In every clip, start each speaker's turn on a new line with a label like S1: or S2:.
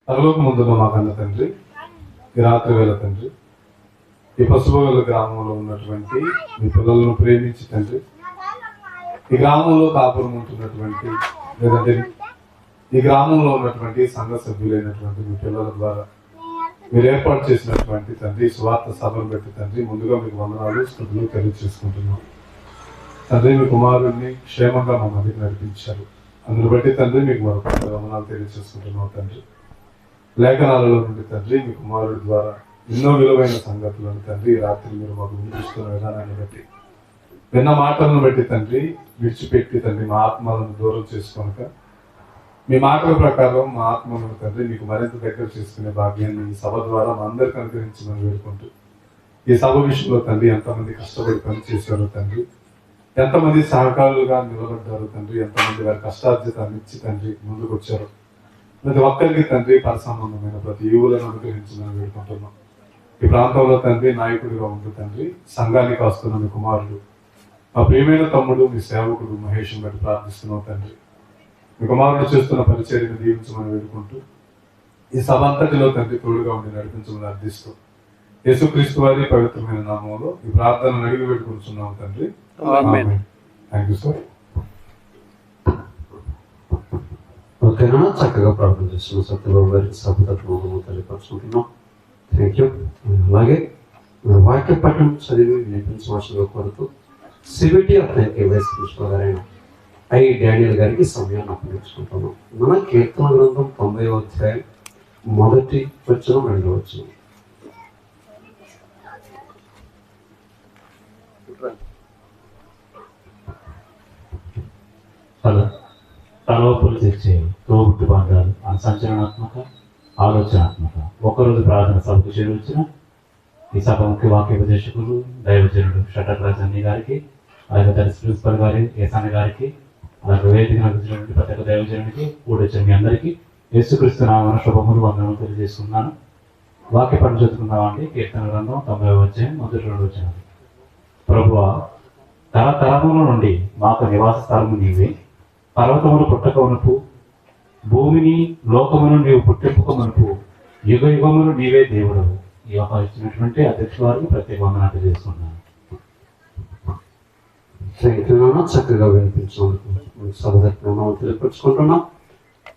S1: పరలోక ముందున్న మా కన్న తండ్రి, ఈ రాత్రి వేళ తండ్రి, ఈ పసుపుగల గ్రామంలో ఉన్నటువంటి మీ పిల్లలను ప్రేమించి తండ్రి, ఈ గ్రామంలో కాపురం ఉంటున్నటువంటి లేదంటే ఈ గ్రామంలో ఉన్నటువంటి సంఘ సభ్యులైనటువంటి మీ పిల్లల ద్వారా మీరు ఏర్పాటు చేసినటువంటి తండ్రి స్వార్థ సభను బట్టి తండ్రి ముందుగా మీకు వందనాలు స్తుతులు తెలియజేసుకుంటున్నాం. తండ్రి మీ కుమారుడిని క్షేమంగా మా మధ్యకి నడిపించారు. అందును బట్టి తండ్రి మీకు మరొక వందనాలు తెలియజేసుకుంటున్నాం. తండ్రి లేఖనాలలో నుండి తండ్రి మీ కుమారుడి ద్వారా ఎన్నో విలువైన సంగతులను తండ్రి రాత్రి మీరు మాకు వినిపిస్తున్న విధానాన్ని బట్టి విన్న మాటలను బట్టి తండ్రి విడిచిపెట్టి తండ్రి మా ఆత్మలను దూరం చేసుకోనక మీ మాటల ప్రకారం మా ఆత్మలను తండ్రి మీకు మరింత దగ్గర చేసుకునే భాగ్యాన్ని ఈ సభ ద్వారా మా అందరికీ అనుగ్రహించమని వేడుకుంటూ ఈ సభ విషయంలో తండ్రి ఎంతమంది కష్టపడి పనిచేశారో తండ్రి, ఎంతమంది సహకారులుగా నిలబడ్డారు తండ్రి, ఎంతమంది వారి కష్టార్జితాన్ని ఇచ్చి తండ్రి ముందుకు వచ్చారు. ప్రతి ఒక్కరికి తండ్రి పరసంబంధమైన ప్రతి యువులను అనుగ్రహించమని వేడుకుంటున్నాం. ఈ ప్రాంతంలో తండ్రి నాయకుడిగా ఉంటూ తండ్రి సంఘానికి వస్తున్న మీ కుమారుడు మా ప్రియమైన తమ్ముడు మీ సేవకుడు మహేష్ని బట్టి ప్రార్థిస్తున్నాం. తండ్రి మీ కుమారుడు చేస్తున్న పరిచర్యను దీవించమని వేడుకుంటూ ఈ సభ అంతటిలో తండ్రి తోడుగా ఉండి నడిపించమని అర్థిస్తూ యేసుక్రీస్తు వారి పవిత్రమైన నామంలో ఈ ప్రార్థనను అడిగి పెట్టుకుంటున్నాం తండ్రి. Thank you sir.
S2: ఓకేనా, చక్కగా ప్రార్థన చేస్తున్నాం. సత్యబాబు గారికి సభతత్వం తెలియపరుచుకుంటున్నాం. Thank you. అలాగే వాక్య పట్టణం చదివి వినిపించవలసిందిగా కోరుతూ సిబిటి అతనికి వైస్ ప్రిన్సిపల్ గారైన ఐ డానియల్ గారికి సమయాన్ని అప్పగించుకుంటున్నాం. మన కీర్తన గ్రంథం 90వ అధ్యాయం 1వ వచనం 2వ వచనం.
S3: తలవప్పులు తెచ్చే తోబుట్టు బంధాలు సంచలనాత్మక ఆలోచనాత్మక ఒకరోజు ప్రార్థన సభకు చేరువచ్చిన ఈ సభ ముఖ్య వాక్యోపదేశకులు దైవజనుడు షటక్ అన్ని గారికి, అలాగే దర్శి ప్రిన్సిపల్ గారి ఏసాని గారికి, అలాగే వేదిక నడిచినటువంటి ప్రతి ఒక్క దైవజనుడికి కూడొచ్చిన మీ అందరికీ యేసుక్రీస్తు నామమున శుభములు వందనములు తెలియజేస్తున్నాను. వాక్య పని చదువుకుందామండి. కీర్తన గ్రంథం 90వ అధ్యాయం 1-2 వచనాలు. ప్రభువా, తరతరముల నుండి మాకు నివాస స్థలము నీవే, పర్వతములు పుట్టకమునపు భూమిని లోకమును నీవు పుట్టింపుకమునపు యుగ యుగములు నీవే దేవుడు. ఈ యొక్క ఇచ్చినటువంటి అధ్యక్షుల వారికి ప్రత్యేక వందనాలు తెలియజేస్తున్నాను.
S2: చక్కగా వినిపించినందుకు సభదత్వం తెలియపరుచుకుంటున్నాం.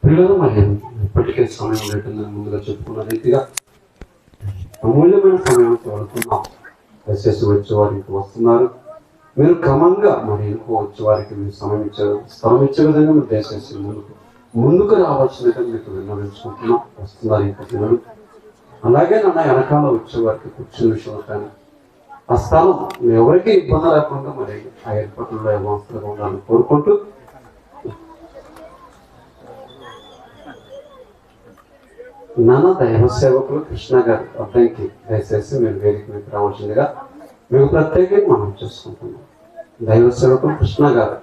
S2: పిల్లలు మరి ఇప్పటికే సమయం లేకుండా ముందుగా చెప్పుకున్న రీతిగా అమూల్యమైన సమయం తోడుతున్నాం. దయచేసి వచ్చే వారికి వస్తున్నారు. మీరు క్రమంగా మరి ఇంకో వచ్చే వారికి మీరు స్థలం ఇచ్చే విధంగా మీరు దయచేసి ముందుకు రావాల్సినట్టు మీకు విన్నవించుకుంటున్నాం. వస్తున్నారు ఇంకో పిల్లలు. అలాగే నన్న వెనకాల వచ్చే వారికి కూర్చున్న విషయంలో కానీ ఆ స్థలం ఎవరికి ఇబ్బంది లేకుండా మరి ఆ ఏర్పాట్లలో ఏమాత్రంగా ఉండాలని కోరుకుంటూ నాన్న దైవ సేవకులు కృష్ణ గారు అబ్బాయికి దయచేసి మీరు వేదిక మీకు రావాల్సిందిగా మీకు ప్రత్యేకంగా మనం చేసుకుంటున్నాం. దైవ సేవకులు కృష్ణ గారు.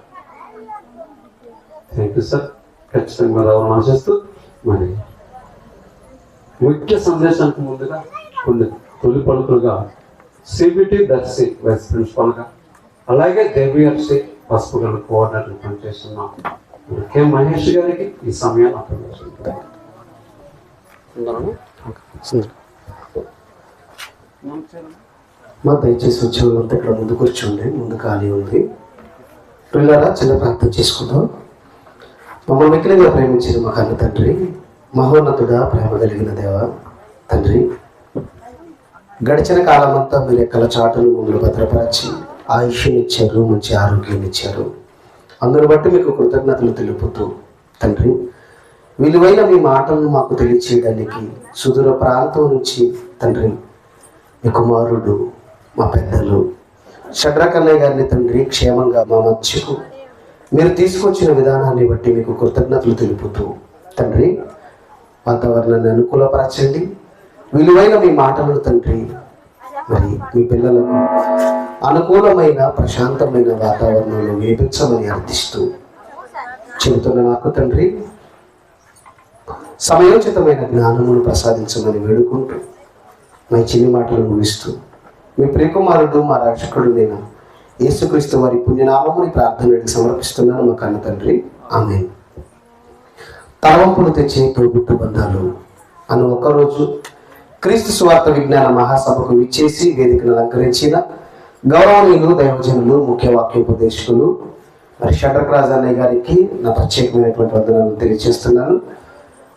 S2: Thank you sir. ఖచ్చితంగా రావాలని ఆశిస్తూ మరి ముఖ్య సందేశానికి ముందుగా కొన్ని తొలి పలుకులుగా సిబిటి దర్శి వైస్ ప్రిన్సిపల్గా, అలాగే దేవిఆర్సి పసుపు గల కోఆర్డినేటర్ పనిచేస్తున్నాం కె మహేష్ గారికి ఈ సమయాన్ని అప్పగించుకుంటున్నాం.
S4: మా దయచేసి వచ్చే వాళ్ళంతా ఇక్కడ ముందు కూర్చోండి. ముందు ఖాళీ ఉంది. పిల్లరా చిన్న ప్రార్థన చేసుకుందాం. మమ్మల్ని మిక్కిలిగా ప్రేమించిన మా కన్న తండ్రి, మహోన్నతుడా, ప్రేమ కలిగిన దేవ తండ్రి, గడిచిన కాలమంతా మీరు ఎక్కల చాటును ముందు భద్రపరిచి ఆయుష్నిచ్చారు, మంచి ఆరోగ్యాన్ని ఇచ్చారు. అందును బట్టి మీకు కృతజ్ఞతలు తెలుపుతూ తండ్రి, విలువైన మీ మాటలను మాకు తెలియచేయడానికి సుదూర ప్రాంతం నుంచి తండ్రి మీ కుమారుడు మా పెద్దలు షడ్రకన్నయ్య గారిని తండ్రి క్షేమంగా మా మధ్యకు మీరు తీసుకొచ్చిన విధానాన్ని బట్టి మీకు కృతజ్ఞతలు తెలుపుతూ తండ్రి వాతావరణాన్ని అనుకూలపరచండి. విలువైన మీ మాటలను తండ్రి మరి మీ పిల్లలకు అనుకూలమైన ప్రశాంతమైన వాతావరణంలో వేపించమని అర్థిస్తూ చెబుతున్న నాకు తండ్రి సమయోచితమైన జ్ఞానమును ప్రసాదించమని వేడుకుంటూ మా చిన్ని మాటలు ముగిస్తూ మీ ప్రియకుమారుడు మా రక్షకుడు నేను యేసుక్రీస్తు వారి పుణ్యనామముని ప్రార్థనకి సమర్పిస్తున్నాను మా కన్న తండ్రి. ఆమేన్. తలవంపులు తెచ్చే తోబుట్టు బంధాలు అను ఒక్కరోజు క్రీస్తు సువార్త విజ్ఞాన మహాసభకు విచ్చేసి వేదికను అలంకరించిన గౌరవనీయులు, దైవజనులు, ముఖ్య వాక్యోపదేశకులు మరి షడ్రక్ రాజ్ అన్నయ్య గారికి నా ప్రత్యేకమైనటువంటి వందనాలు తెలియజేస్తున్నాను.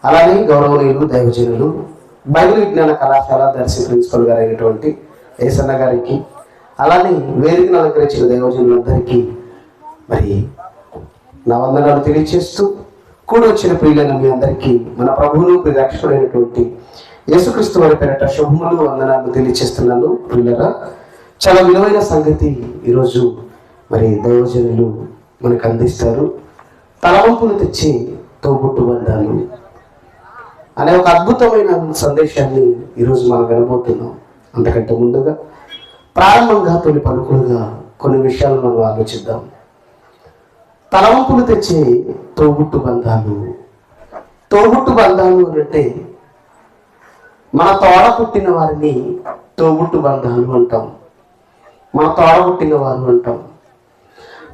S4: అలానే గౌరవనీయులు, దైవజనులు, బైబిల్ విజ్ఞాన కళాశాల దర్శి ప్రిన్సిపల్ గారు అయినటువంటి ఏసన్న గారికి, అలానే వేదికను అలంకరించిన దైవజనులందరికీ మరి నా వందనాలు తెలియజేస్తూ, కూడి వచ్చిన ప్రియులైన మీ అందరికీ మన ప్రభువును రక్షకుడైనటువంటి యేసుక్రీస్తు వారి పేరిట శుభములు, వందనాలు తెలియజేస్తున్నాను. ప్రియులరా, చాలా విలువైన సంగతి ఈరోజు మరి దైవజనులు మనకు అందిస్తారు. తలవంపులు తెచ్చి తోబుట్టు బంధాలు అనే ఒక అద్భుతమైన సందేశాన్ని ఈరోజు మనం వినబోతున్నాం. అంతకంటే ముందుగా ప్రారంభంగా తొలి పలుకులుగా కొన్ని విషయాలు మనం ఆలోచిద్దాం. తలవంపులు తెచ్చే తోబుట్టు బంధాలు. తోబుట్టు బంధాలు అంటే మన తోడ పుట్టిన వారిని తోబుట్టు బంధాలు అంటాం. మన తోడ పుట్టిన వారు అంటాం.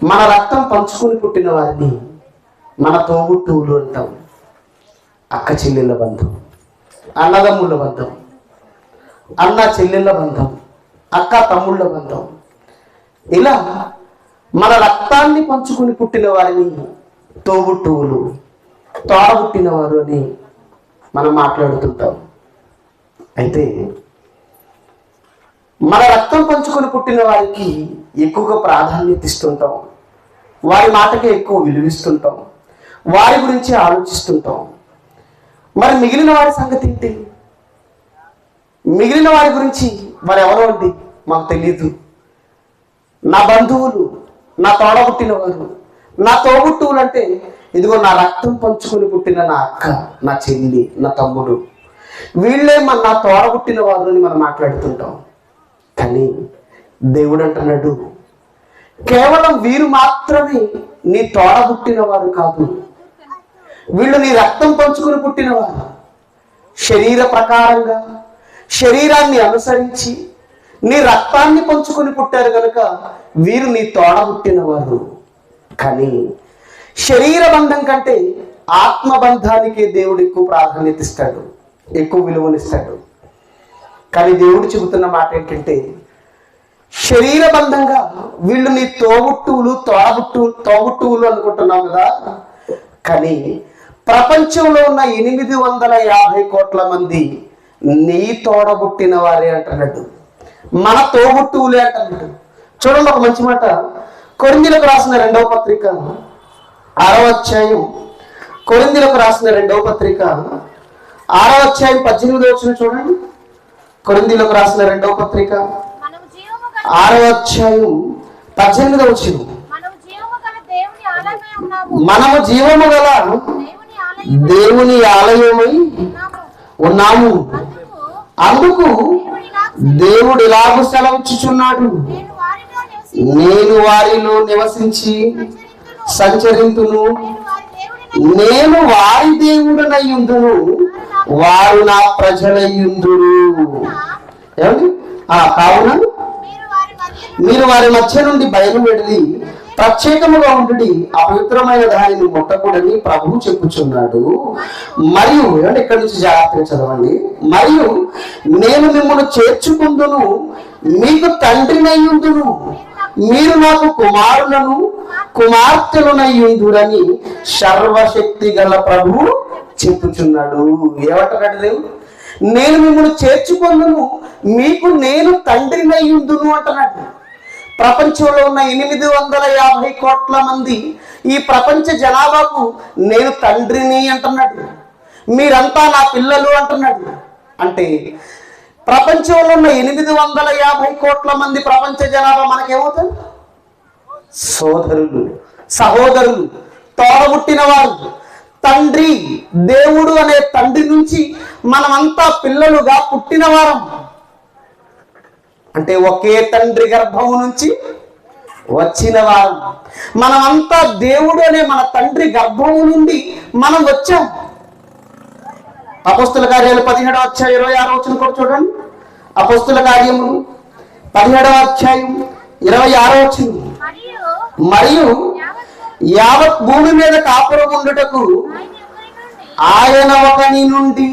S4: మన రక్తం పంచుకొని పుట్టిన వారిని మన తోబుట్టువులు అంటాం. అక్క చెల్లెళ్ళ బంధం, అన్నదమ్ముళ్ళ బంధం, అన్న చెల్లెళ్ళ బంధం, అక్క తమ్ముళ్ళ బంధం, ఇలా మన రక్తాన్ని పంచుకొని పుట్టిన వారిని తోబుట్టువులు, తోడబుట్టిన వారు అని మనం మాట్లాడుతుంటాం. అయితే మన రక్తం పంచుకొని పుట్టిన వారికి ఎక్కువగా ప్రాధాన్యత ఇస్తుంటాం. వారి మాటకే ఎక్కువ విలువిస్తుంటాం. వారి గురించి ఆలోచిస్తుంటాం. మరి మిగిలిన వారి సంగతి ఏంటి? మిగిలిన వారి గురించి మరి ఎవరో అండి మాకు తెలియదు. నా బంధువులు, నా తోడబుట్టిన వారు, నా తోబుట్టువులు అంటే ఇదిగో నా రక్తం పంచుకొని పుట్టిన నా అక్క, నా చెల్లి, నా తమ్ముడు, వీళ్ళే నా తోడబుట్టిన వారు అని మనం మాట్లాడుతుంటాం. కానీ దేవుడు అంటున్నాడు, కేవలం వీరు మాత్రమే నీ తోడబుట్టిన వారు కాదు, వీళ్ళు నీ రక్తం పంచుకొని పుట్టినవారు. శరీర ప్రకారంగా శరీరాన్ని అనుసరించి నీ రక్తాన్ని పంచుకొని పుట్టారు కనుక వీరు నీ తోడబుట్టినవారు. కానీ శరీర బంధం కంటే ఆత్మబంధానికే దేవుడు ఎక్కువ ప్రాధాన్యత ఇస్తాడు, ఎక్కువ విలువనిస్తాడు. కానీ దేవుడు చెబుతున్న మాట ఏంటంటే, శరీర బంధంగా వీళ్ళు నీ తోబుట్టువులు, తోబుట్టువులు అనుకుంటున్నావు కదా, కానీ ప్రపంచంలో ఉన్న 850 కోట్ల మంది నీ తోడబుట్టిన వారే అంటున్నాడు, మన తోబుట్టువులే అంటున్నాడు. చూడండి ఒక మంచి మాట, కొరింథీయులకు రాసిన 2వ పత్రిక 6వ అధ్యాయం, కొరింథీయులకు రాసిన 2వ పత్రిక 6వ అధ్యాయం 18వ వచనం చూడండి. కొరింథీయులకు రాసిన 2వ పత్రిక 6వ అధ్యాయం 18వ వచనం. మనము జీవము గల దేవుని ఆలయమై ఉన్నాము, అందుకు దేవుడు ఇలాగూ సెలవిచ్చుచున్నాడు, నేను వారిలో నివసించి సంచరింతును, నేను వారి దేవుడనయ్యుందును, వారు నా ప్రజలయ్యుందురు. ఏమండి? కావున మీరు వారి మధ్య నుండి బయలువెళ్ళి ప్రత్యేకముగా ఉండి అపవిత్రమైన దానిని ముట్టకూడని ప్రభువు చెప్పుచున్నాడు. మరియు ఏమంటే ఇక్కడి నుంచి జాగ్రత్తగా చదవండి. మరియు నేను మిమ్మల్ని చేర్చుకుందును, మీకు తండ్రినయ్యుందును, మీరు నాకు కుమారులను కుమార్తెలునయ్యుందురని సర్వశక్తి గల ప్రభువు చెప్పుచున్నాడు. ఏమంటున్నాడు దేవుడు? నేను మిమ్మల్ని చేర్చుకొందును, మీకు నేను తండ్రినయ్యుందును అంటున్నాడు. ప్రపంచంలో ఉన్న 850 కోట్ల మంది ఈ ప్రపంచ జనాభాకు నేను తండ్రిని అంటున్నాడు. మీరంతా నా పిల్లలు అంటున్నాడు. అంటే ప్రపంచంలో ఉన్న 850 కోట్ల మంది ప్రపంచ జనాభా మనకేమవుతారు? సోదరులు, సహోదరులు, తోడబుట్టిన వారు. తండ్రి, దేవుడు అనే తండ్రి నుంచి మనమంతా పిల్లలుగా పుట్టిన వారం. అంటే ఒకే తండ్రి గర్భము నుంచి వచ్చిన వారు మనమంతా. దేవుడు అనే మన తండ్రి గర్భము నుండి మనం వచ్చాం. అపోస్తుల కార్యాలు 17వ అధ్యాయం 26వ వచనం కూడా చూడండి. అపోస్తుల కార్యములు 17వ అధ్యాయం 26వ వచనం. మరియు యావత్ భూమి మీద కాపురం ఉండుటకు ఆయన ఒకని నుండి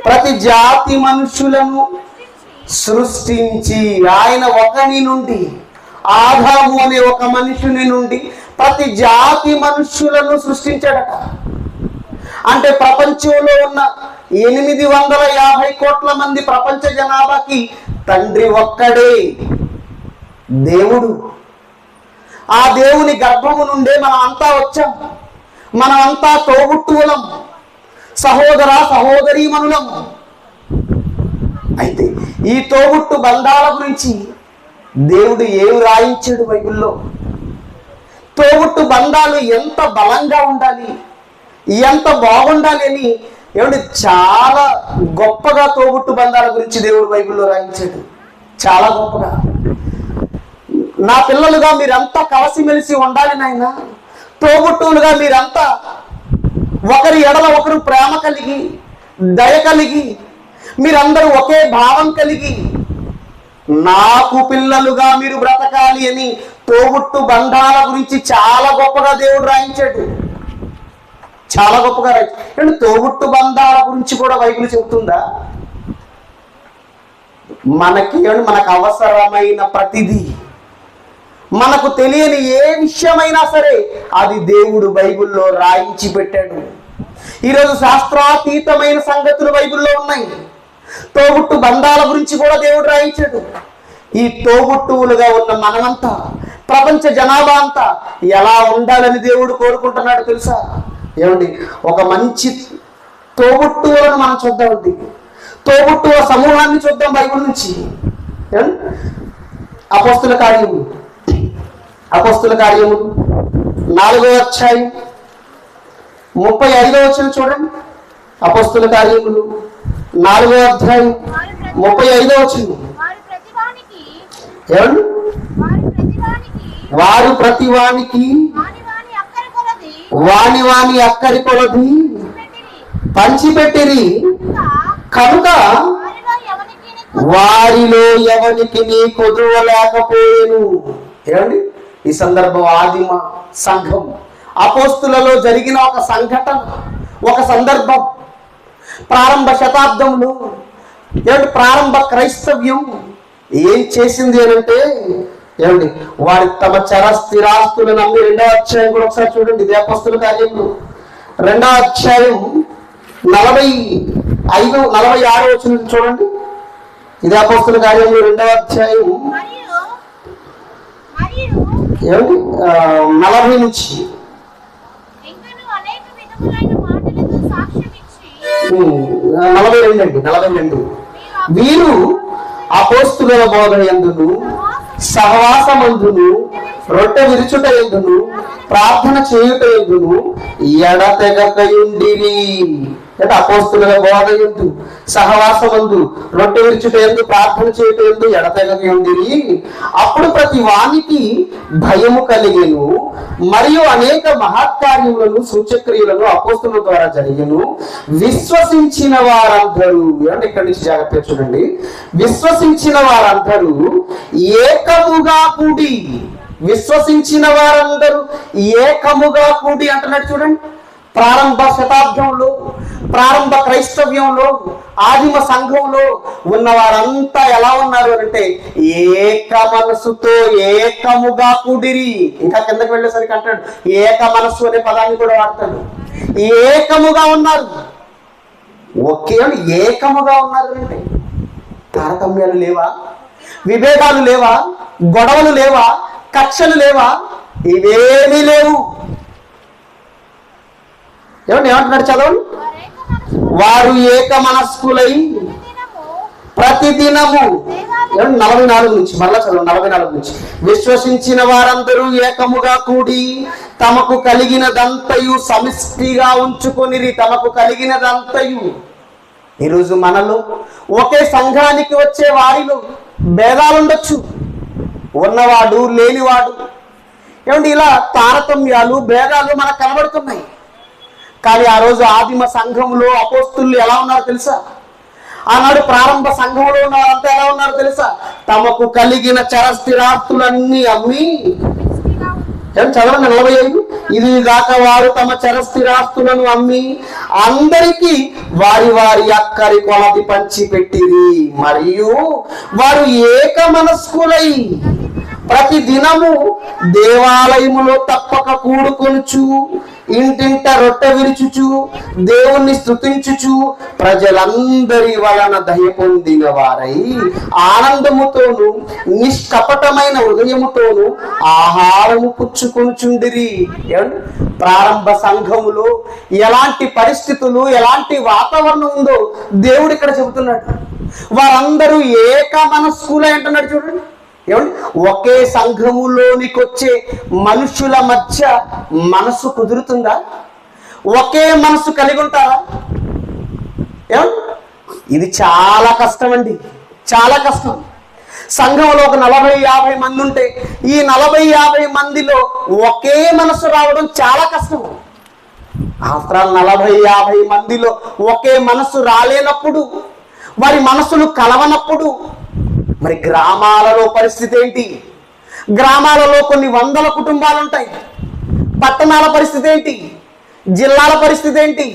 S4: ప్రతి జాతి మనుషులను సృష్టించి ఆయన ఒకని నుండి, ఆదాము అనే ఒక మనుషుని నుండి ప్రతి జాతి మనుష్యులను సృష్టించాడట. అంటే ప్రపంచంలో ఉన్న 850 కోట్ల మంది ప్రపంచ జనాభాకి తండ్రి ఒక్కడే దేవుడు. ఆ దేవుని గర్భము నుండే మనం అంతా వచ్చాం. మనమంతా తోబుట్టువులం, సహోదర సహోదరీమణులం. అయితే ఈ తోబుట్టు బంధాల గురించి దేవుడు ఏమి రాయించాడు బైబిల్లో? తోబుట్టు బంధాలు ఎంత బలంగా ఉండాలి, ఎంత బాగుండాలి అని ఏమంటే చాలా గొప్పగా తోబుట్టు బంధాల గురించి దేవుడు బైబిల్లో రాయించాడు. చాలా గొప్పగా, నా పిల్లలుగా మీరంతా కలిసిమెలిసి ఉండాలి నాయన, తోబుట్టువులుగా మీరంతా ఒకరి ఎడల ఒకరు ప్రేమ కలిగి, దయ కలిగి, మీరందరూ ఒకే భావం కలిగి నాకు పిల్లలుగా మీరు బ్రతకాలి అని తోబుట్టు బంధాల గురించి చాలా గొప్పగా దేవుడు రాయించాడు. చాలా గొప్పగా రాయించాడు. తోబుట్టు బంధాల గురించి కూడా బైబిల్ చెబుతుందా? మనకు అవసరమైన ప్రతిదీ, మనకు తెలియని ఏ విషయమైనా సరే అది దేవుడు బైబిల్లో రాయించి పెట్టాడు. ఈరోజు శాస్త్రాతీతమైన సంగతులు బైబిల్లో ఉన్నాయి. తోబుట్టు బంధాల గురించి కూడా దేవుడు రాయించాడు. ఈ తోబుట్టువులుగా ఉన్న మనమంతా, ప్రపంచ జనాభా అంతా ఎలా ఉండాలని దేవుడు కోరుకుంటున్నాడు తెలుసా? ఏమండి, ఒక మంచి తోబుట్టువులను మనం చూద్దామండి. తోబుట్టువ సమూహాన్ని చూద్దాం బైబిల్ నుంచి. అపోస్తుల కార్యములు 4వ అధ్యాయం 35వ వచనం చూడండి. అపోస్తుల కార్యములు 4వ అధ్యాయం 35వ వచనం. ఏమండి, వారు ప్రతివానికి వాని అక్కరి కొలది పంచిపెట్టిరి కనుక వారిలో ఎవరికి నీ కుదువలేకపోయేను. ఏమండి, ఈ సందర్భం ఆదిమ సంఘం, అపోస్తులలో జరిగిన ఒక సంఘటన, ఒక సందర్భం. ప్రారంభ శతాబ్దంలో ఏమంటే ప్రారంభ క్రైస్తవ్యం ఏం చేసింది అనంటే, ఏమండి, వారి తమ చరస్థిరాస్తులను అమ్మి 2వ అధ్యాయం కూడా ఒకసారి చూడండి. ఇది అపోస్తుల కార్యములు 2వ అధ్యాయం 46వ వచనం చూడండి. ఇది అపోస్తుల కార్యములు 2వ అధ్యాయం ఏమండి 40 నుంచి 42. వీరు అపోస్తుల బోధ యందును, సహవాసమందును, రొట్టె విరుచుట యందును, ప్రార్థన చేయుట యందును ఎడతెగకయుండిరి. అంటే అపోస్తుల బోధ యందు, సహవాసమందు, రొట్టె విరుచుట యందు, ప్రార్థన చేయుట యందు ఎడతెగకయుండిరి. అప్పుడు ప్రతి వానికి భయము కలిగెను, మరియు అనేక మహత్కార్యములను సూచక్రియలను అపోస్తుల ద్వారా జరిగెను. విశ్వసించిన వారందరూ, అంటే ఇక్కడి నుంచి జాగ్రత్తగా చూడండి, విశ్వసించిన వారందరూ ఏకముగా కూడి, విశ్వసించిన వారందరూ ఏకముగా కూడి అంటున్నాడు చూడండి. ప్రారంభ శతాబ్దంలో, ప్రారంభ క్రైస్తవ్యంలో, ఆదిమ సంఘంలో ఉన్న వారంతా ఎలా ఉన్నారు అంటే ఏక మనసుతో ఏకముగా కూడిరి. ఇంకా కిందకి వెళ్ళేసరికి అంటాడు ఏక మనస్సు అనే పదాన్ని కూడా వాడతాడు. ఏకముగా ఉన్నారు, ఒకే ఏకముగా ఉన్నారు అంటే తారతమ్యాలు లేవా, విభేదాలు లేవా, గొడవలు లేవా, కక్షలు లేవా, ఇవేమీ లేవు. ఏమంటున్నాడు చదవండి. వారు ఏక మనస్కులై ప్రతిదినము 44 నుంచి మరలా చదవండి. 44 నుంచి విశ్వసించిన వారందరూ ఏకముగా కూడి తమకు కలిగినదంతయు సమిష్టిగా ఉంచుకొనిరి. తమకు కలిగినదంతయు. ఈరోజు మనలో ఒకే సంఘానికి వచ్చే వారిలో భేదాలు ఉండొచ్చు, ఉన్నవాడు లేనివాడు, ఏమండి ఇలా తారతమ్యాలు భేదాలు మనకు కనబడుతున్నాయి. కానీ ఆ రోజు ఆదిమ సంఘంలో అపోస్తులు ఎలా ఉన్నారో తెలుసా? ఆనాడు ప్రారంభ సంఘంలో ఉన్న వారంతా ఎలా ఉన్నారో తెలుసా? తమకు కలిగిన చరస్థిరాస్తులన్నీ అమ్మి, చదవండి 45, ఇది గాక వారు తమ చరస్థిరాస్తులను అమ్మి అందరికీ వారి వారి అక్కరి కొలది పంచి పెట్టిరి. మరియు వారు ఏక మనస్కులై ప్రతి దినము దేవాలయములో తప్పక కూడుకొనుచు ఇంటింట రొట్టె విరుచుచు దేవుణ్ణి స్తుతించుచు ప్రజలందరి వలన దయ పొందిన వారై ఆనందముతోను నిష్కపటమైన హృదయముతోను ఆహారము పుచ్చుకొనుచుండిరి. ప్రారంభ సంఘములో ఎలాంటి పరిస్థితులు, ఎలాంటి వాతావరణం ఉందో దేవుడు ఇక్కడ చెబుతున్నాడు. వారందరూ ఏక మనస్కులై అంటున్నాడు. చూడండి, ఏమండి, ఒకే సంఘములోనికి వచ్చే మనుషుల మధ్య మనసు కుదురుతుందా? ఒకే మనసు కలిగి ఉంటారా? ఏమండి, ఇది చాలా కష్టం అండి, చాలా కష్టం. సంఘంలో ఒక 40-50 మంది ఉంటే ఈ 40-50 మందిలో ఒకే మనసు రావడం చాలా కష్టం. ఆఫ్టర్ ఆల్ 40-50 మందిలో ఒకే మనసు రాలేనప్పుడు, వారి మనసులు కలవనప్పుడు మరి గ్రామాలలో పరిస్థితి ఏంటి? గ్రామాలలో కొన్ని వందల కుటుంబాలు ఉంటాయి. పట్టణాల పరిస్థితి ఏంటి? జిల్లాల పరిస్థితి ఏంటి?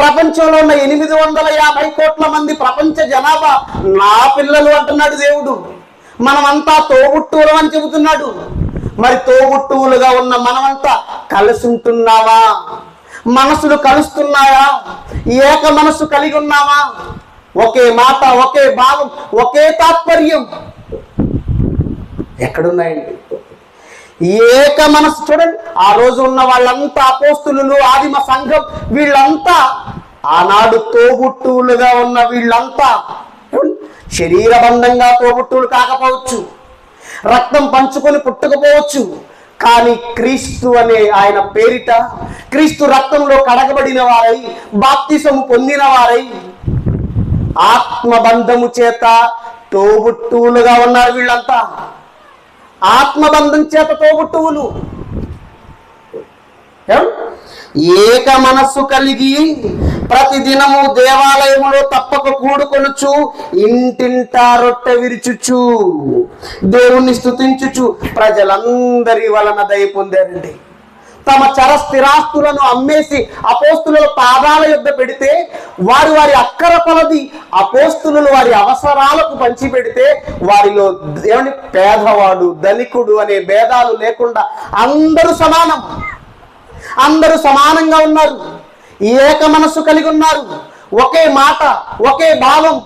S4: ప్రపంచంలో ఉన్న 850 కోట్ల మంది ప్రపంచ జనాభా నా పిల్లలు అంటున్నాడు దేవుడు. మనమంతా తోబుట్టువులు అని చెబుతున్నాడు. మరి తోబుట్టువులుగా ఉన్న మనమంతా కలిసి ఉంటున్నావా? మనసులు కలుస్తున్నాయా? ఏక మనసు కలిగి ఉన్నావా? ఒకే మాట, ఒకే భావం, ఒకే తాత్పర్యం ఎక్కడున్నాయండి? ఏక మనసు. చూడండి, ఆ రోజు ఉన్న వాళ్ళంతా అపోస్తులు, ఆదిమ సంఘం, వీళ్ళంతా ఆనాడు తోబుట్టువులుగా ఉన్న వీళ్ళంతా శరీరబంధంగా తోబుట్టువులు కాకపోవచ్చు, రక్తం పంచుకొని పుట్టకపోవచ్చు, కానీ క్రీస్తు అనే ఆయన పేరిట, క్రీస్తు రక్తంలో కడగబడిన వారై, బాప్తిసము పొందిన వారై, ఆత్మబంధము చేత తోబుట్టువులుగా ఉన్నారు. వీళ్ళంతా ఆత్మబంధం చేత తోబుట్టువులు. ఏక మనస్సు కలిగి ప్రతిదినము దేవాలయములో తప్పక కూడుకొనుచు ఇంటింటా రొట్టె విరుచుచు దేవుణ్ణి స్తుతించుచు ప్రజలందరి వలన దయ పొందారండి. తమ చరస్థిరాస్తులను అమ్మేసి అపోస్తుల పాదాల యొద్ద పెడితే వారి వారి అక్కర కొలది అపోస్తులు వారి అవసరాలకు పంచి పెడితే వారిలో ఏమని పేదవాడు ధనికుడు అనే భేదాలు లేకుండా అందరూ సమానం, అందరూ సమానంగా ఉన్నారు. ఏక మనస్సు కలిగి ఉన్నారు. ఒకే మాట, ఒకే భావం.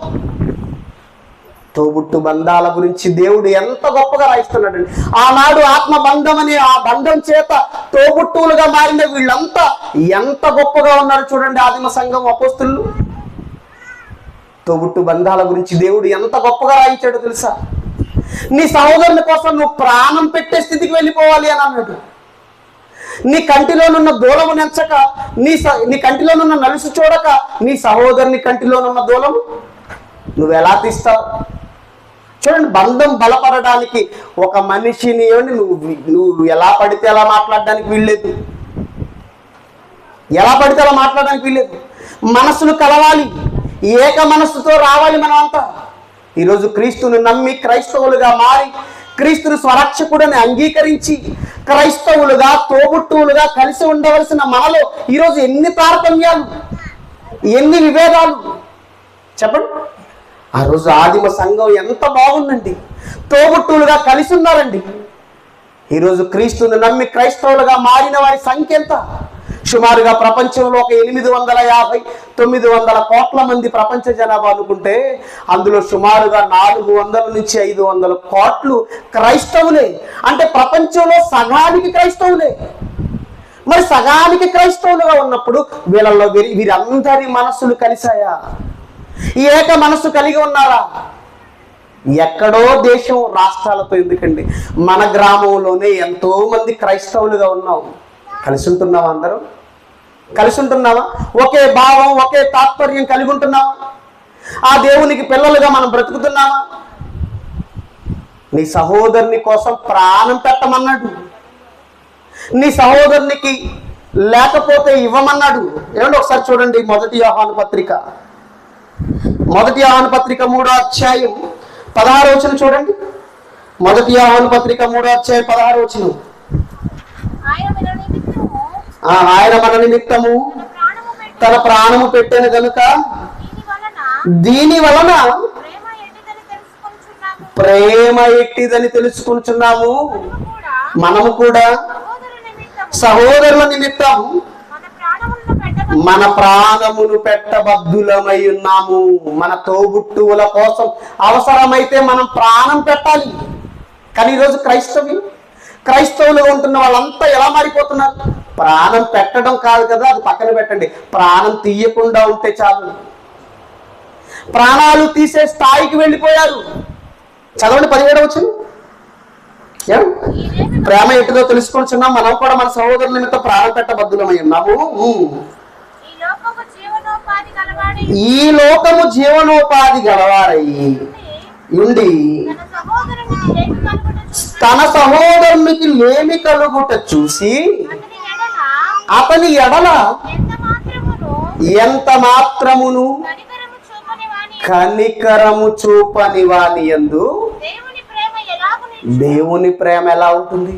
S4: తోబుట్టు బంధాల గురించి దేవుడు ఎంత గొప్పగా రాయిస్తున్నాడండి. ఆనాడు ఆత్మబంధం అనే ఆ బంధం చేత తోబుట్టువులుగా మారిన వీళ్ళంతా ఎంత గొప్పగా ఉన్నారు చూడండి. ఆదిమ సంఘం అపోస్తులు తోబుట్టు బంధాల గురించి దేవుడు ఎంత గొప్పగా రాయించాడో తెలుసా? నీ సహోదరుని కోసం నువ్వు ప్రాణం పెట్టే స్థితికి వెళ్ళిపోవాలి అని అన్నాడు. నీ కంటిలోనున్న దూలము నెంచక, నీ కంటిలోనున్న నలుసు చూడక నీ సహోదరుని కంటిలోనున్న దూలము నువ్వు ఎలా తీస్తావు? చూడండి, బంధం బలపడడానికి ఒక మనిషిని నువ్వు ఎలా పడితే అలా మాట్లాడడానికి వీల్లేదు. ఎలా పడితే అలా మాట్లాడడానికి వీల్లేదు. మనసులు కలవాలి, ఏక మనస్సుతో రావాలి మనమంతా. ఈరోజు క్రీస్తుని నమ్మి క్రైస్తవులుగా మారి క్రీస్తుని స్వరక్షకుడని అంగీకరించి క్రైస్తవులుగా తోబుట్టువులుగా కలిసి ఉండవలసిన మనలో ఈరోజు ఎన్ని తారతమ్యాలు, ఎన్ని విభేదాలు చెప్పండి. ఆ రోజు ఆదిమ సంఘం ఎంత బాగుందండి, తోబుట్టువులుగా కలిసి ఉన్నారండి. ఈరోజు క్రీస్తుని నమ్మి క్రైస్తవులుగా మారిన వారి సంఖ్య ఎంత? సుమారుగా ప్రపంచంలో ఒక 850-900 కోట్ల మంది ప్రపంచ జనాభా అనుకుంటే అందులో సుమారుగా 400 నుంచి 500 కోట్లు క్రైస్తవులే. అంటే ప్రపంచంలో సగానికి క్రైస్తవులే. మరి సగానికి క్రైస్తవులుగా ఉన్నప్పుడు వీళ్ళల్లో వీరందరి మనస్సులు కలిసాయా? ఈ ఏక మనస్సు కలిగి ఉన్నారా? ఎక్కడో దేశం రాష్ట్రాలతో ఎందుకండి, మన గ్రామంలోనే ఎంతో మంది క్రైస్తవులుగా ఉన్నాం. కలిసి ఉంటున్నావా? అందరం కలిసి ఉంటున్నావా? ఒకే భావం, ఒకే తాత్పర్యం కలిగి ఉంటున్నావా? ఆ దేవునికి పిల్లలుగా మనం బ్రతుకుతున్నావా? నీ సహోదరుని కోసం ప్రాణం పెట్టమన్నాడు. నీ సహోదరునికి లేకపోతే ఇవ్వమన్నాడు. ఏమంటే ఒకసారి చూడండి, మొదటి యోహాను పత్రిక 3వ అధ్యాయం 16వ వచనం చూడండి. మొదటి యోహాను పత్రిక 3వ అధ్యాయం 16వ వచనం. ఆయన మన నిమిత్తము తన ప్రాణము పెట్టాను కనుక దీని వలన ప్రేమ ఎట్టిదని తెలుసుకుంటున్నాము. మనము కూడా సహోదరుల నిమిత్తం మన ప్రాణమును పెట్టబద్దులమై ఉన్నాము. మన తోబుట్టువుల కోసం అవసరమైతే మనం ప్రాణం పెట్టాలి. కానీ ఈరోజు క్రైస్తవులుగా ఉంటున్న వాళ్ళంతా ఎలా మారిపోతున్నారు? ప్రాణం పెట్టడం కాదు కదా, అది పక్కన పెట్టండి, ప్రాణం తీయకుండా ఉంటే చాలు. ప్రాణాలు తీసే స్థాయికి వెళ్ళిపోయారు. చదవండి 17వ వచనం. ప్రేమ ఎటుదో తెలుసుకుంటున్నాం, మనం కూడా మన సహోదరుల నిమిత్తం ప్రాణం పెట్టబద్దులమై ఉన్నాము. ఈ లోకము జీవనోపాధి గలవారయ్యి ఉండి తన సహోదరునికి లేమి కలుగుట చూసి అతని ఎడల ఎంత మాత్రమును కనికరము చూపని వాని యందు దేవుని ప్రేమ ఎలా ఉంటుంది?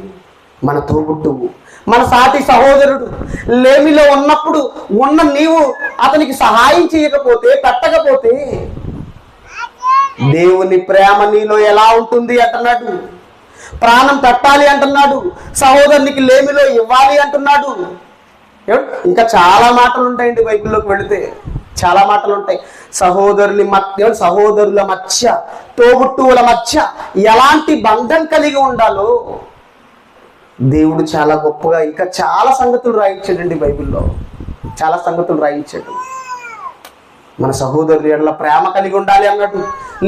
S4: మన తోబుట్టువు, మన సాటి సహోదరుడు లేమిలో ఉన్నప్పుడు నీవు అతనికి సహాయం చేయకపోతే, పెట్టకపోతే దేవుని ప్రేమ నీలో ఎలా ఉంటుంది అంటున్నాడు. ప్రాణం పెట్టాలి అంటున్నాడు, సహోదరునికి లేమిలో ఇవ్వాలి అంటున్నాడు. ఇంకా చాలా మాటలు ఉంటాయండి బైబిల్లోకి వెళితే, చాలా మాటలు ఉంటాయి. సహోదరుల మధ్య, తోబుట్టువుల మధ్య ఎలాంటి బంధం కలిగి ఉండాలో దేవుడు చాలా గొప్పగా ఇంకా చాలా సంగతులు రాయించాడండి బైబిల్లో, చాలా సంగతులు రాయించాడు. మన సహోదరుల ఎడల ప్రేమ కలిగి ఉండాలి అన్నాడు.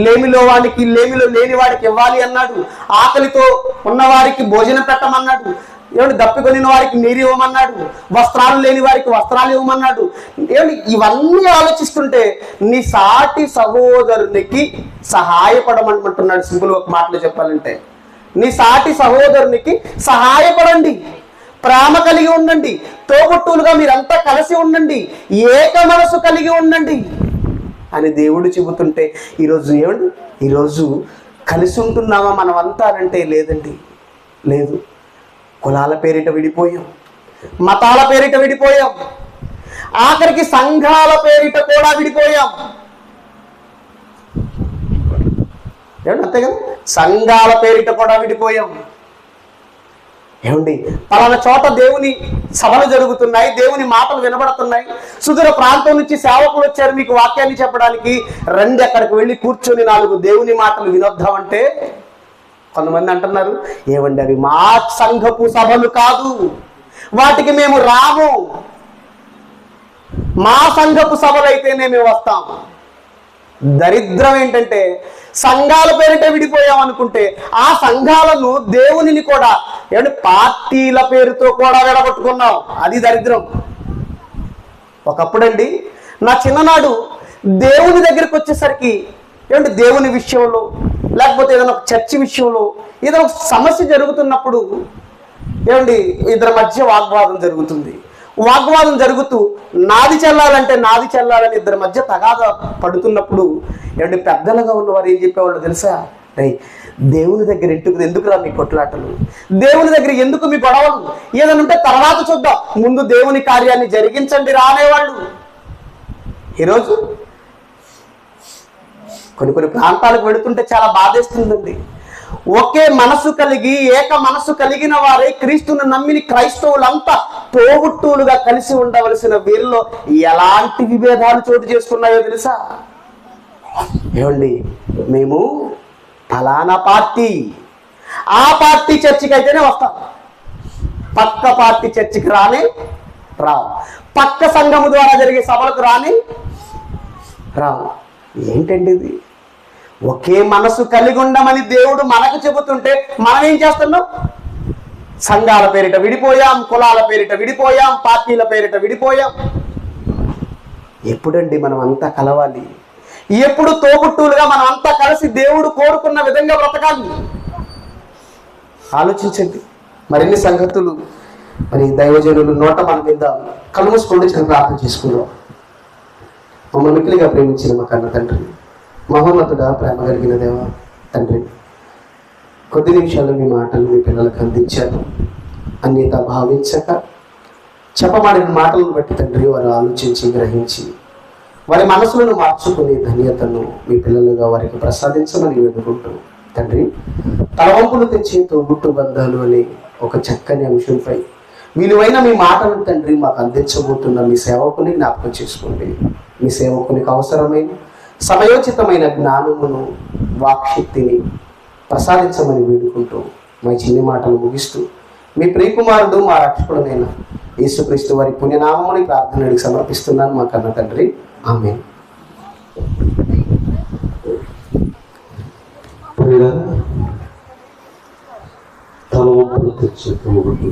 S4: లేమిలో లేని వాడికి ఇవ్వాలి అన్నాడు. ఆకలితో ఉన్నవారికి భోజనం పెట్టమన్నాడు. దప్పికొనిన వారికి నీరు ఇవ్వమన్నాడు. వస్త్రాలు లేని వారికి వస్త్రాలు ఇవ్వమన్నాడు. ఇవన్నీ ఆలోచిస్తుంటే నీ సాటి సహోదరునికి సహాయపడమంటున్నాడు. సింపుల్ ఒక మాటలో చెప్పాలంటే, నీ సాటి సహోదరునికి సహాయపడండి, ప్రేమ కలిగి ఉండండి, తోబుట్టువులుగా మీరంతా కలిసి ఉండండి, ఏక మనసు కలిగి ఉండండి అని దేవుడు చెబుతుంటే ఈరోజు కలిసి ఉంటున్నామా మనమంతా అంటే లేదండి, లేదు. కులాల పేరిట విడిపోయాం, మతాల పేరిట విడిపోయాం, ఆఖరికి సంఘాల పేరిట కూడా విడిపోయాం. అంతే కదా, సంఘాల పేరిట కూడా విడిపోయాం. పలానా చోట దేవుని సభలు జరుగుతున్నాయి, దేవుని మాటలు వినబడుతున్నాయి, సుదూర ప్రాంతం నుంచి సేవకులు వచ్చారు మీకు వాక్యాన్ని చెప్పడానికి, రండి అక్కడికి వెళ్ళి కూర్చొని 4 దేవుని మాటలు వినొద్దామంటే కొంతమంది అంటున్నారు, అవి మా సంఘపు సభలు కాదు, వాటికి మేము రాము, మా సంఘపు సభలు అయితేనే మేము వస్తాం. దరిద్రం ఏంటంటే సంఘాల పేరిట విడిపోయాం అనుకుంటే ఆ సంఘాలను దేవునిని కూడా పార్టీల పేరుతో కూడా విడగొట్టుకున్నాం. అది దరిద్రం. ఒకప్పుడండి నా చిన్ననాడు దేవుని దగ్గరికి వచ్చేసరికి దేవుని విషయంలో లేకపోతే ఏదైనా ఒక చర్చి విషయంలో ఏదైనా ఒక సమస్య జరుగుతున్నప్పుడు ఇద్దరి మధ్య వాగ్వాదం జరుగుతూ నాది చెల్లాలని ఇద్దరి మధ్య తగాదా పడుతున్నప్పుడు పెద్దలుగా ఉన్నవారు ఏం చెప్పేవాళ్ళు తెలుసా? దేవుని దగ్గర ఎందుకురా మీ కొట్లాటలు, దేవుని దగ్గర ఎందుకు మీ గొడవలు, ఏదైనా ఉంటే తర్వాత చూద్దాం, ముందు దేవుని కార్యాన్ని జరిగించండి రానేవాళ్ళు. ఈరోజు కొన్ని ప్రాంతాలకు వెళుతుంటే చాలా బాధేస్తుందండి. ఒకే మనసు కలిగి ఏక మనసు కలిగిన వారే క్రీస్తును నమ్మిని క్రైస్తవులంతా తోబుట్టువులుగా కలిసి ఉండవలసిన వీరిలో ఎలాంటి విభేదాలు చోటు చేసుకున్నాయో తెలుసా? మేము ఫలానా పార్టీ, ఆ పార్టీ చర్చికి అయితేనే వస్తాం, పక్క పార్టీ చర్చికి రావు, పక్క సంఘము ద్వారా జరిగే సభలకు రావు. ఏంటండి ఇది? ఒకే మనసు కలిగి ఉండమని దేవుడు మనకు చెబుతుంటే మనం ఏం చేస్తున్నాం? సంఘాల పేరిట విడిపోయాం, కులాల పేరిట విడిపోయాం, పార్టీల పేరిట విడిపోయాం. ఎప్పుడండి మనం అంతా కలవాలి? ఎప్పుడు తోబుట్టువులుగా మనం అంతా కలిసి దేవుడు కోరుకున్న విధంగా బ్రతకాలి? ఆలోచించండి. మరిన్ని సంగతులు దైవజనులు నోట మనం విందాం. కళ్ళు మూసుకొని చిన్న ప్రార్థన చేసుకుందాం. మమ్మల్ని మిక్కిలిగా ప్రేమించిన మా కన్న తండ్రి, మహోన్నతుడా, ప్రేమ కలిగిన దేవ తండ్రి, కొద్ది నిమిషాలు మీ మాటలు మీ పిల్లలకు అందించారు. అన్యత భావించక చెప్పబడిన మాటలను బట్టి తండ్రి వారు ఆలోచించి గ్రహించి వారి మనసులను మార్చుకునే ధన్యతను మీ పిల్లలుగా వారికి ప్రసాదించమని వేడుకుంటూ తండ్రి తలవంపులు తెచ్చే తోబుట్టు బంధాలు అనే ఒక చక్కని అంశంపై విలువైన మీ మాటలు తండ్రి మాకు అందించబోతున్న మీ సేవకుని జ్ఞాపకం చేసుకోండి. మీ సేవకునికి అవసరమైన సమయోచితమైన జ్ఞానమును వాక్శక్తిని ప్రసాదించమని వేడుకుంటూ మా చిన్ని మాటలు ముగిస్తూ మీ ప్రియకుమారుడు మా రక్షకుడైన యేసుక్రీస్తు వారి పుణ్యనామముని ప్రార్థనకి సమర్పిస్తున్నాను మా కన్న తండ్రి. ఆమేన్.
S2: తలవంపులు తెచ్చే తోబుట్టు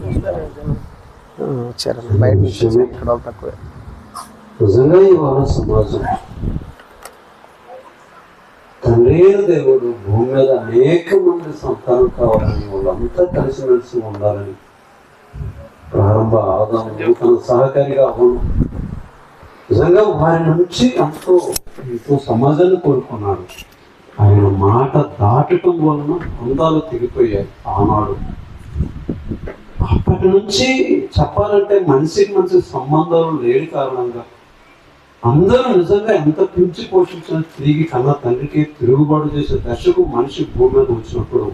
S2: నిజంగా ఇవాళ సమాజం తండ్రి దేవుడు భూమి మీద అనేక మంది సంతానం కావాలని వాళ్ళంతా కలిసిమెలిసి ఉండాలని ప్రారంభ ఆదాము తన సహకారిగా అవును నిజంగా వారి నుంచి ఎంతో సమాజాన్ని కోరుకున్నాడు. ఆయన మాట దాటటం వలన బంధాలు తెగిపోయాయి. ఆనాడు అప్పటి నుంచి చెప్పాలంటే మనిషికి మంచి సంబంధాలు లేని కారణంగా అందరూ నిజంగా ఎంత పెంచి పోషించిన తిరిగి కన్నా తండ్రికి తిరుగుబాటు చేసే దశకు మనిషి భూమి మీద వచ్చినప్పుడు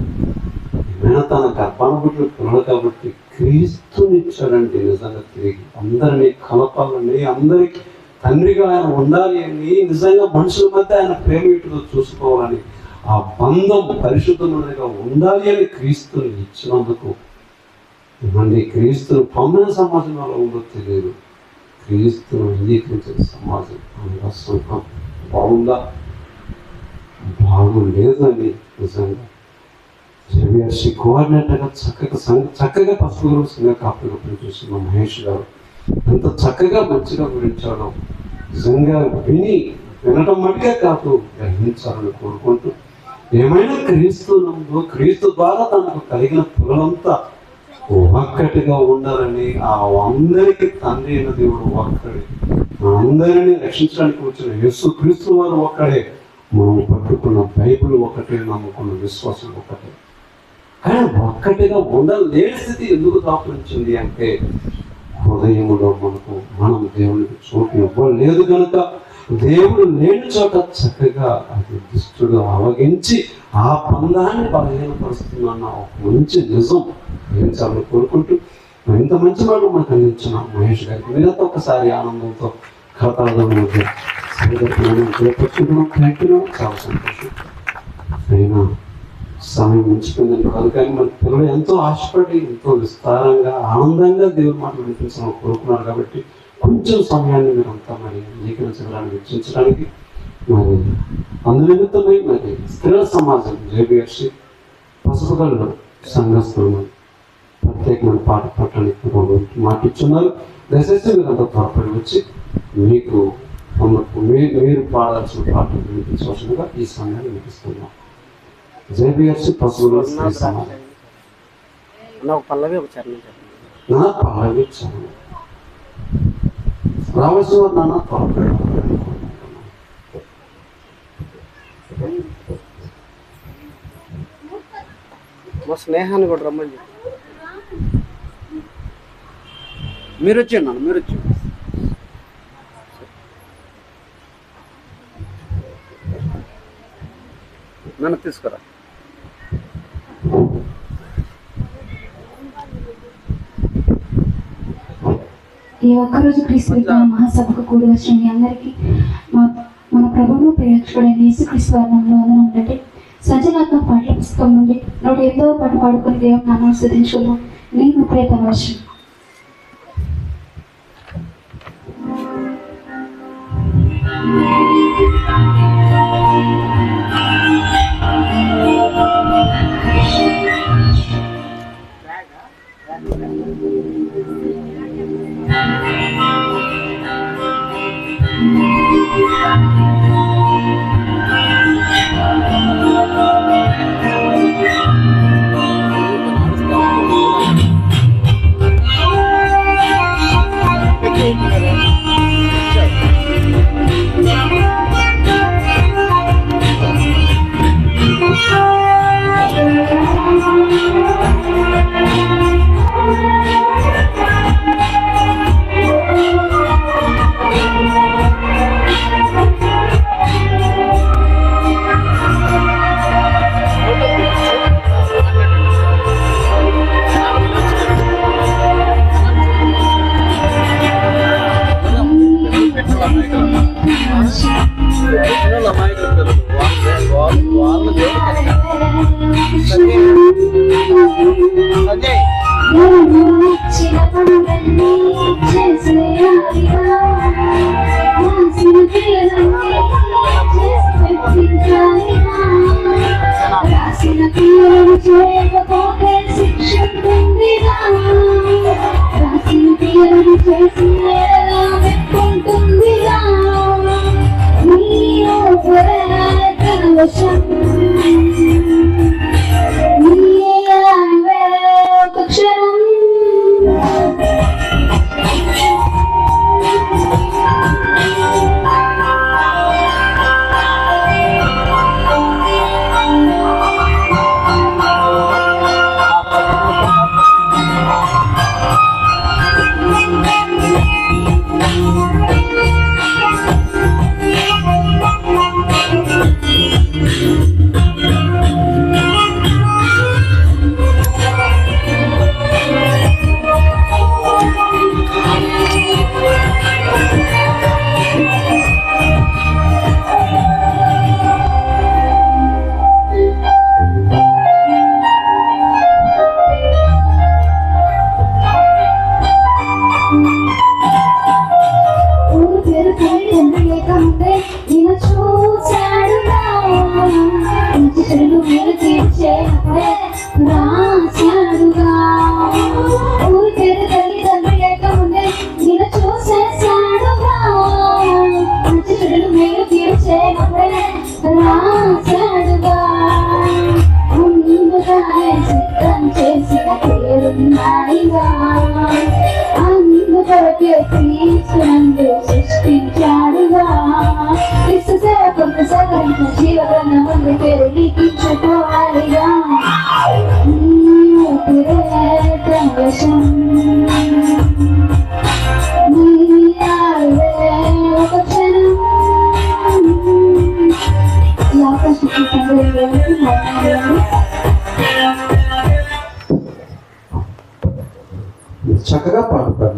S2: ఏమైనా తన గర్భాన్ని పుట్టిన పిల్లలు కాబట్టి క్రీస్తునిచ్చాడండి. నిజంగా తిరిగి అందరినీ కలపాలని, అందరికి తండ్రిగా ఆయన ఉండాలి అని, నిజంగా మనుషుల మధ్య ఆయన ప్రేమ ఇటులో చూసుకోవాలని, ఆ బంధం పరిశుద్ధమైనదిగా ఉండాలి అని క్రీస్తుని ఇచ్చినందుకు ఇవన్నీ క్రీస్తును పొందిన సమాజం అలా ఉందో తెలియదు. క్రీస్తును అంగీకరించిన సమాజం అనగా బాగుందా? బాగులేదు అని నిజంగా జేబీఆర్సీ కోఆర్డినేటర్గా చక్కగా పసుపు సంఘ కాపుగా పనిచేస్తున్న మహేష్ గారు ఎంత చక్కగా మంచిగా గురించాడో నిజంగా వినటం మటుకే కాదు గ్రహించాలని కోరుకుంటూ ఏమైనా క్రీస్తు ద్వారా తనకు కలిగిన పిల్లలంతా ఒక్కటిగా ఉండాలని, ఆ అందరికీ తండ్రి అయిన దేవుడు ఒక్కడే, అందరినీ రక్షించడానికి వచ్చిన యేసు క్రీస్తు వారు ఒక్కడే, మనం పట్టుకున్న బైబిల్ ఒకటే, నమ్ముకున్న విశ్వాసం ఒకటే. కానీ ఒక్కటిగా ఉండలేని స్థితి ఎందుకు దాపురించింది అంటే హృదయములో మనం దేవునికి చోటు ఇవ్వలేదు కనుక దేవుడు లేని చోట చక్కగా అది దుష్టుడు అవగించి ఆ బంధాన్ని బలహీనపరుస్తుందన్న ఒక మంచి నిజం గ్రహించాలని కోరుకుంటూ ఇంత మంచి మాట మనకు అందించిన మహేష్ గారికి మీరంతా ఒకసారి ఆనందంతో ఖాతాలో తెలియపరుచుకుంటున్నాం. చాలా సంతోషం. అయినా సమయం ఉంచుకుందని కాదు, కానీ మన పిల్లలు ఎంతో ఆశపడి ఎంతో విస్తారంగా ఆనందంగా దేవుడి మాటలు వినిపించాలని కోరుకున్నారు కాబట్టి కొంచెం సమయాన్ని మీరంతా మరి అంగీకరించడానికి వెచ్చించడానికి మరి అందునిమిత్తమై మరి స్త్రీల సమాజం జేబీఆర్సీ పసుపుగల్లో సంఘస్థులు ప్రత్యేకమైన పాట పట్టడానికి మాటిచ్చున్నారు. దయచేసి మీరంతా త్వరపడి వచ్చి మీకు మీరు పాడాల్సిన పాటలు వినిపించవలసిందిగా ఈ సమయాన్ని వినిపిస్తున్నాం. జేబీఆర్సీ పసుపుగల స్త్రీ సమాజం పల్లవి చరణం రావాల్సిన వారు నాన్న త్వరపడి
S4: మా స్నేహాన్ని కూడా రమ్మని చెప్పి మీరు వచ్చాను నాన్న, మీరు వచ్చి నన్ను తీసుకురా.
S5: ఈ ఒక్కరోజు క్రీస్తు మహాసభకు కూడి వచ్చిన మీ అందరికీ మన ప్రభువు ప్రేక్షకుడైన యేసుక్రీస్తు నామములో వందనములు. సృజనాత్మక పాటల పుస్తకం నుండి 108వ పాట పాడుకుని దేవుని నామాన్ని స్తుతించుకుందాం. నేను ప్రేత వర్షం. చేయకపోతే శిక్ష ఉంటుందిరా రాసిన తీరని చేసి పెట్టుకుంటుందిరా నీలో కలవశం నీవే ఒక క్షణం సృష్టించాడుగా జీవన ముందు పేరు లిఖించుకోవాలిగా వశం